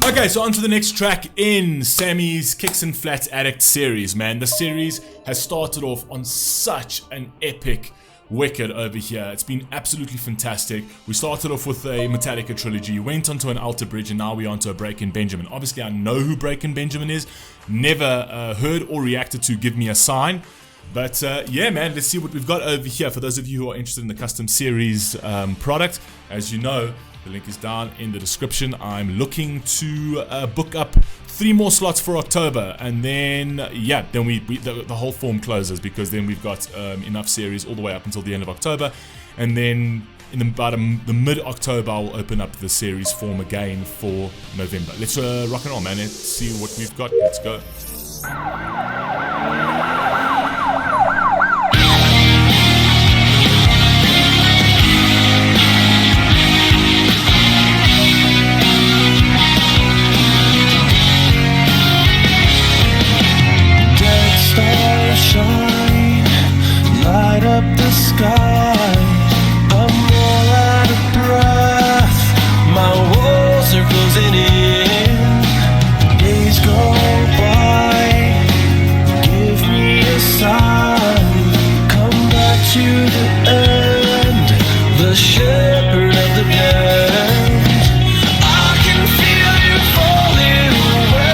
Okay, so on to the next track in Sammy's Kicks and Flats Addict series, man. The series has started off on such an epic wicket over here. It's been absolutely fantastic. We started off with a Metallica trilogy, went onto an Alter Bridge, and now we're onto a Breakin' Benjamin. Obviously, I know who Breakin' Benjamin is. Never heard or reacted to Give Me a Sign. But yeah, man, let's see what we've got over here. For those of you who are interested in the custom series product, as you know, the link is down in the description. I'm looking to book up 3 more slots for October, and then yeah, then the whole form closes, because then we've got enough series all the way up until the end of October, and then in about the mid-October I'll open up the series form again for November. Let's rock and roll, man. Let's see what we've got. Let's go. Shine, light up the sky. I'm all out of breath. My walls are closing in. Days go by. Give me a sign. Come back to the end. The shepherd of the band. I can feel you falling away.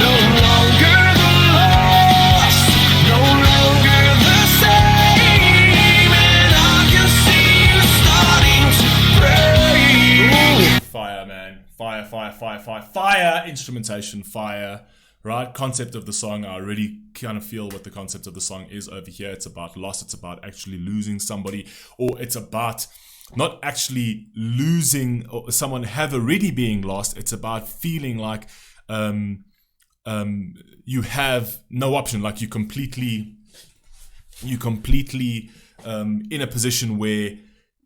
No longer the lost, no longer the same, and I can see you starting to break. Fire, man. Fire, fire, fire, fire, fire. Instrumentation, fire. Right? Concept of the song, I already kind of feel what the concept of the song is over here. It's about loss. It's about actually losing somebody, or it's about not actually losing or someone have already being lost. It's about feeling like you have no option, like you completely in a position where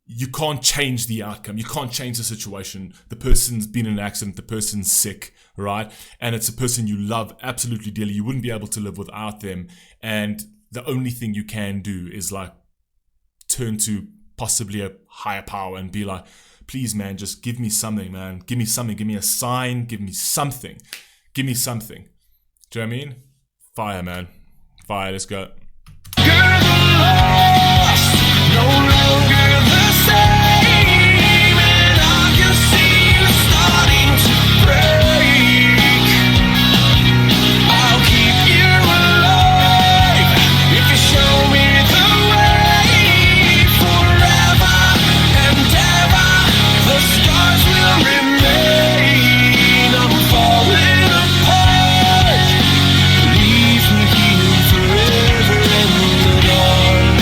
you can't change the outcome, you can't change the situation. The person's been in an accident, the person's sick, right? And it's a person you love absolutely dearly. You wouldn't be able to live without them, and the only thing you can do is like turn to possibly a higher power and be like, please, man, just give me something, man. Give me something, give me a sign, give me something. Give me something. Do you know what I mean? Fire, man. Fire, let's go. Girl, lost, no longer the same, and I can see you starting to break. I'll keep you alive if you show me the way. Forever and ever, the stars will remain. I'm falling apart. Leave me here forever in the dark.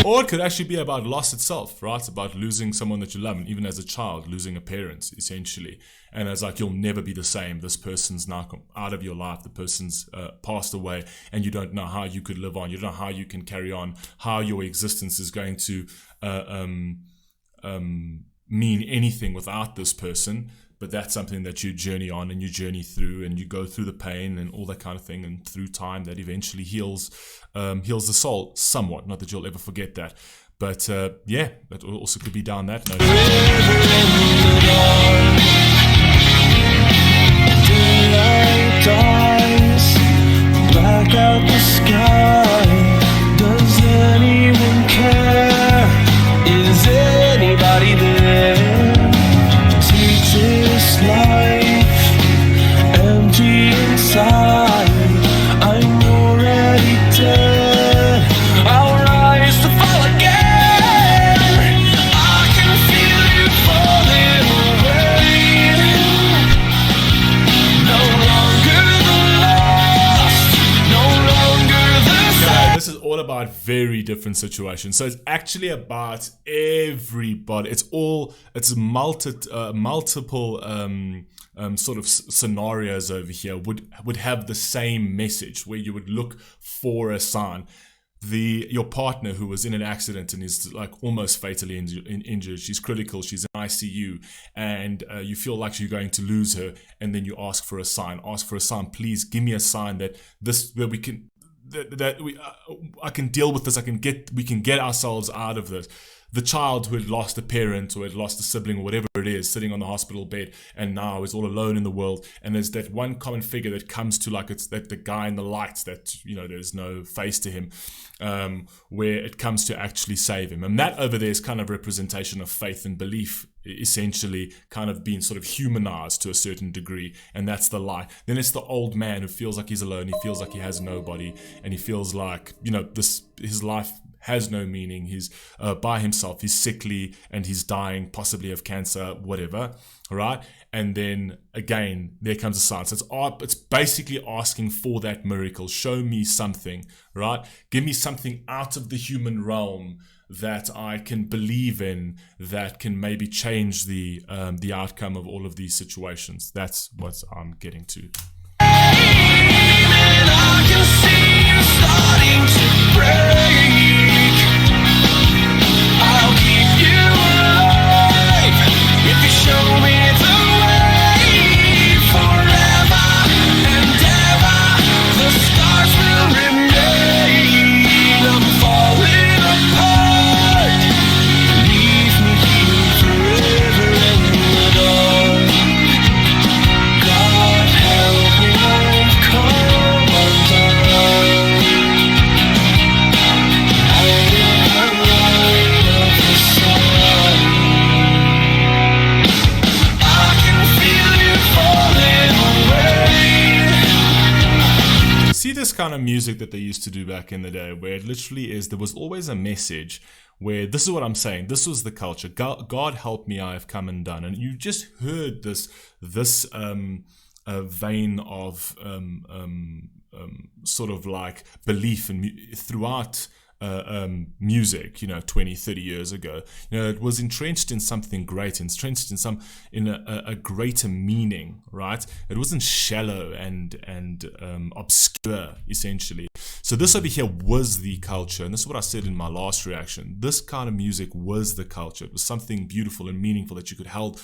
Or it could actually be about loss itself, right? It's about losing someone that you love, and even as a child, losing a parent, essentially. And it's like, you'll never be the same. This person's now out of your life. The person's passed away, and you don't know how you could live on. You don't know how you can carry on, how your existence is going to mean anything without this person. But that's something that you journey on, and you journey through, and you go through the pain and all that kind of thing, and through time that eventually heals the soul somewhat. Not that you'll ever forget that, but yeah, that also could be down that note. Daylight dies, black out the sky. Does anyone care? Is anybody there? Take this life, empty inside. I'm already dead. I'll rise to fall again. I can feel you falling away. No longer the lost, no longer the same. This is all about very different situations. So it's actually about everybody. It's multiple sort of scenarios over here would have the same message, where you would look for a sign. Your partner who was in an accident and is like almost fatally injured, she's critical, she's in ICU, and you feel like you're going to lose her, and then you ask for a sign, please give me a sign that we can I can deal with this, we can get ourselves out of this. the child who had lost a parent or had lost a sibling or whatever it is, sitting on the hospital bed and now is all alone in the world. And there's that one common figure that comes to, like, it's that the guy in the lights that, you know, there's no face to him, where it comes to actually save him. And that over there is kind of representation of faith and belief, essentially kind of being sort of humanized to a certain degree, and that's the light. Then it's the old man who feels like he's alone, he feels like he has nobody, and he feels like, you know, his life has no meaning, he's by himself, he's sickly and he's dying, possibly of cancer, whatever, right? And then again, there comes a sign. So it's basically asking for that miracle. Show me something, right? Give me something out of the human realm that I can believe in, that can maybe change the outcome of all of these situations. That's what I'm getting to. I can see you starting to break. I'll keep you alive if you show me the way. Forever and ever, the stars will remain. I'm falling apart. Leave me here forever in the dark. God help me, I've come undone. Hiding the light of the sun. I can feel you falling away. See this kind of music that they used to do back in the day, where it literally is, there was always a message where this is what I'm saying, this was the culture. God help me, I have come undone. And you just heard this vein of sort of like belief throughout music, you know, 20, 30 years ago. You know, it was entrenched in something great, entrenched in a greater meaning, right? It wasn't shallow and obscure, essentially. So this over here was the culture, and this is what I said in my last reaction. This kind of music was the culture. It was something beautiful and meaningful that you held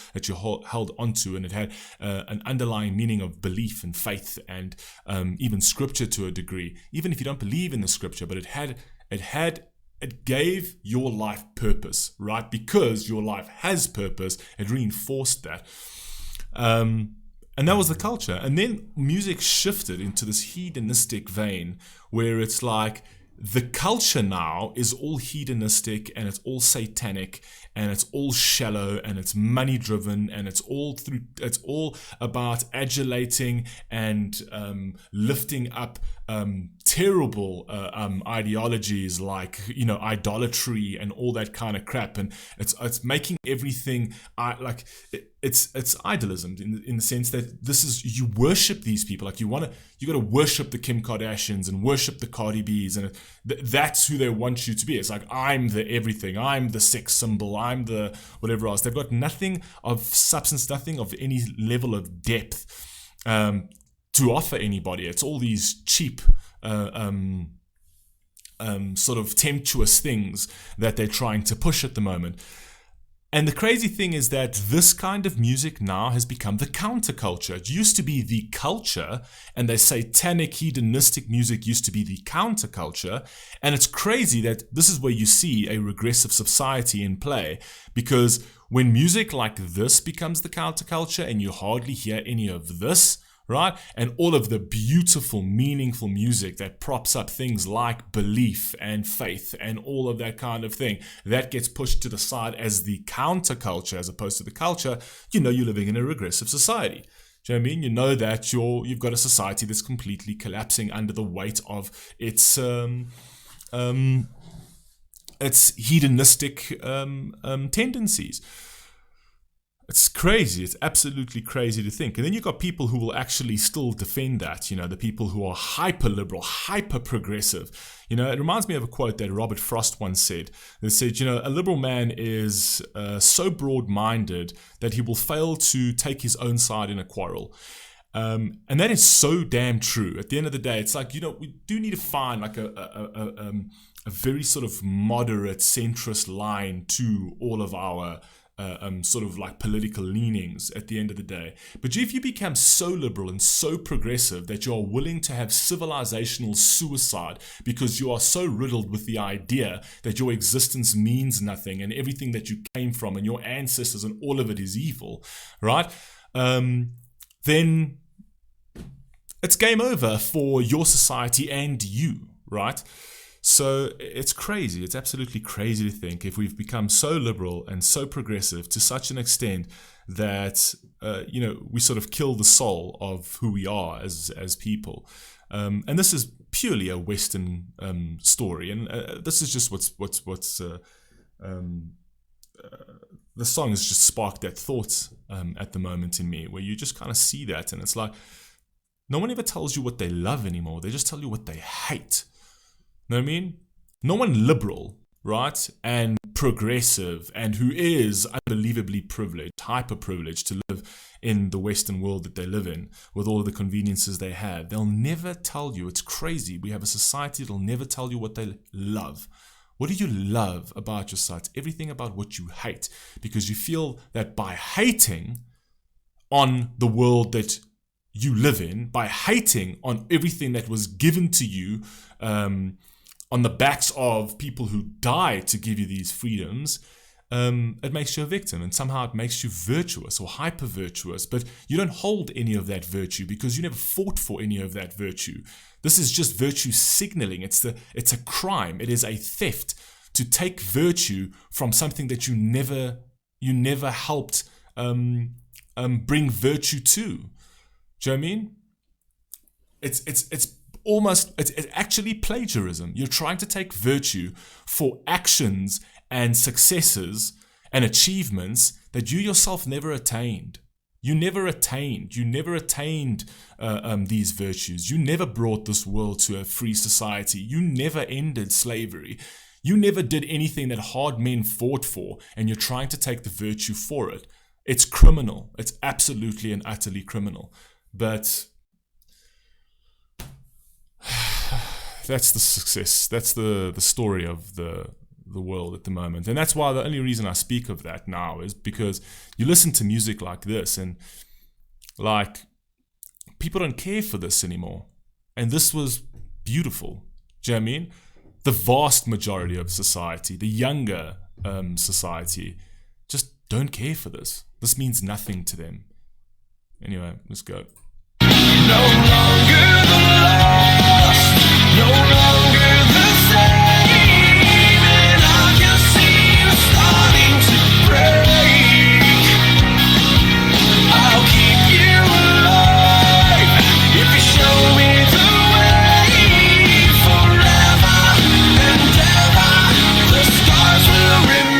onto, and it had an underlying meaning of belief and faith and even scripture to a degree. Even if you don't believe in the scripture, but it gave your life purpose, right? Because your life has purpose, it reinforced that. And that was the culture. And then music shifted into this hedonistic vein where it's like the culture now is all hedonistic and it's all satanic and it's all shallow and it's money driven and it's all about adulating and lifting up terrible ideologies like, you know, idolatry and all that kind of crap. And it's making everything it's idolism in the sense that this is, you worship these people, like you got to worship the Kim Kardashians and worship the Cardi B's, and that's who they want you to be. It's like, I'm the everything, I'm the sex symbol, I'm the whatever else. They've got nothing of substance, nothing of any level of depth to offer anybody. It's all these cheap sort of temptuous things that they're trying to push at the moment. And the crazy thing is that this kind of music now has become the counterculture. It used to be the culture, and the satanic hedonistic music used to be the counterculture. And it's crazy that this is where you see a regressive society in play, because when music like this becomes the counterculture and you hardly hear any of this, right? And all of the beautiful, meaningful music that props up things like belief and faith and all of that kind of thing, that gets pushed to the side as the counterculture as opposed to the culture. You know, you're living in a regressive society. Do you know what I mean? You know that you've got a society that's completely collapsing under the weight of its hedonistic tendencies. It's crazy. It's absolutely crazy to think. And then you've got people who will actually still defend that, you know, the people who are hyper liberal, hyper progressive. You know, it reminds me of a quote that Robert Frost once said. That said, you know, a liberal man is so broad-minded that he will fail to take his own side in a quarrel. And that is so damn true. At the end of the day, it's like, you know, we do need to find like a very sort of moderate centrist line to all of our sort of like political leanings at the end of the day. But if you become so liberal and so progressive that you are willing to have civilizational suicide because you are so riddled with the idea that your existence means nothing and everything that you came from and your ancestors and all of it is evil, right? Then it's game over for your society and you, right? So it's crazy. It's absolutely crazy to think if we've become so liberal and so progressive to such an extent that, we sort of kill the soul of who we are as people. And this is purely a Western story. And this is just the song has just sparked that thought at the moment in me, where you just kind of see that. And it's like, no one ever tells you what they love anymore. They just tell you what they hate. Know what I mean? No one liberal, right, and progressive, and who is unbelievably privileged, hyper privileged to live in the Western world that they live in, with all of the conveniences they have. They'll never tell you. It's crazy. We have a society that'll never tell you what they love. What do you love about your society? Everything about what you hate, because you feel that by hating on the world that you live in, by hating on everything that was given to you, on the backs of people who died to give you these freedoms, it makes you a victim, and somehow it makes you virtuous or hyper virtuous. But you don't hold any of that virtue because you never fought for any of that virtue. This is just virtue signaling. It's a crime. It is a theft to take virtue from something that you never helped bring virtue to. Do you know what I mean? It's actually plagiarism. You're trying to take virtue for actions and successes and achievements that you yourself never attained. You never attained these virtues. You never brought this world to a free society. You never ended slavery. You never did anything that hard men fought for, and you're trying to take the virtue for it. It's criminal. It's absolutely and utterly criminal. But that's the success. That's the story of the world at the moment. And that's why the only reason I speak of that now is because you listen to music like this and like people don't care for this anymore. And this was beautiful. Do you know what I mean? The vast majority of society, the younger society, just don't care for this. This means nothing to them. Anyway, let's go. No longer the lost, no longer the same, and I can see you starting to break. I'll keep you alive if you show me the way. Forever and ever, the scars will remain.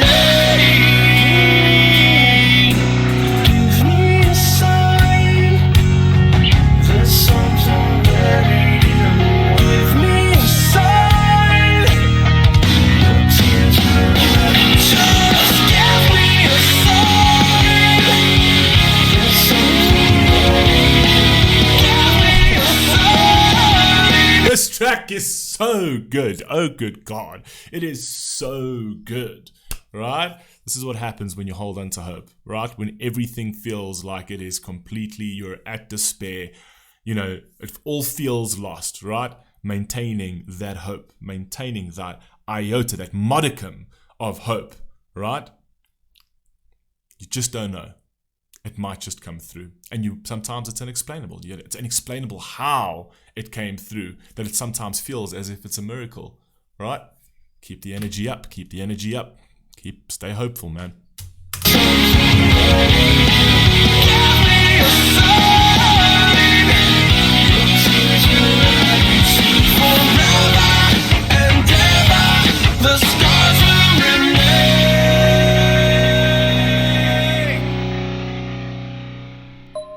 Give me a sign. There's something buried in me. Give me a sign. Your tears will run. Just give me a sign. There's something buried. Give me a sign. This track is so good. Oh, good God. It is so good, right? This is what happens when you hold on to hope, right? When everything feels like it is completely, you're at despair, it all feels lost, right? Maintaining that hope, maintaining that iota, that modicum of hope, right? You just don't know. It might just come through. And sometimes it's unexplainable. It's unexplainable how it came through, that it sometimes feels as if it's a miracle, right? Keep the energy up, keep the energy up. Stay hopeful, man. The scars will remain.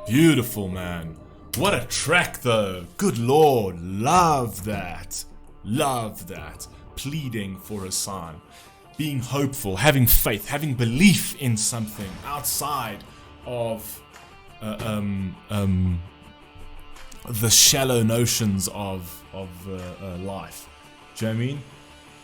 Beautiful, man. What a track, though. Good Lord. Love that. Love that. Pleading for a sign. Being hopeful, having faith, having belief in something outside of the shallow notions of life. Do you know what I mean?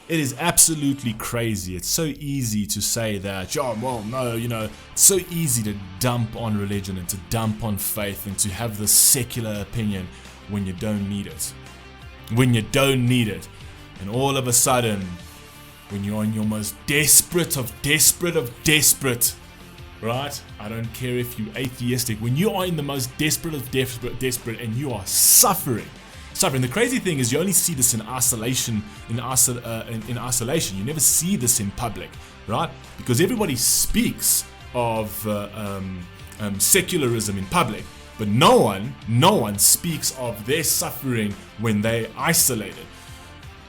It is absolutely crazy. It's so easy to say that, oh, well, no, it's so easy to dump on religion and to dump on faith and to have this secular opinion when you don't need it. When you don't need it. And all of a sudden, when you're on your most desperate, right? I don't care if you're atheistic. When you are in the most desperate and you are suffering. The crazy thing is you only see this in isolation. In isolation, you never see this in public, right? Because everybody speaks of secularism in public, but no one speaks of their suffering when they're isolated.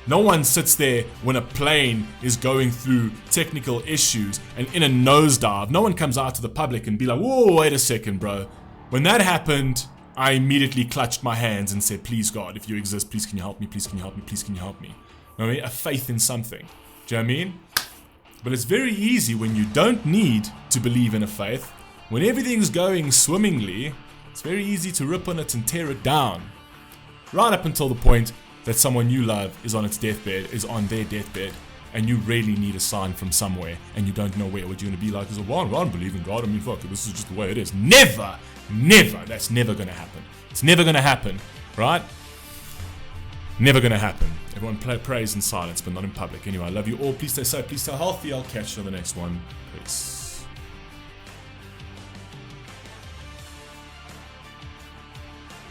No one sits there when a plane is going through technical issues and in a nosedive. No one comes out to the public and be like, whoa, wait a second, bro. When that happened, I immediately clutched my hands and said, please God, if you exist, please can you help me, please can you help me, please can you help me. You know what I mean? A faith in something. Do you know what I mean? But it's very easy when you don't need to believe in a faith. When everything's going swimmingly, it's very easy to rip on it and tear it down. Right up until the point that someone you love is on their deathbed, and you really need a sign from somewhere, and you don't know where. What you're going to be like is, well, I don't believe in God. I mean, fuck it, this is just the way it is. Never. That's never going to happen. It's never going to happen, right? Never going to happen. Everyone prays in silence, but not in public. Anyway, I love you all. Please stay safe. Please stay healthy. I'll catch you on the next one. Peace.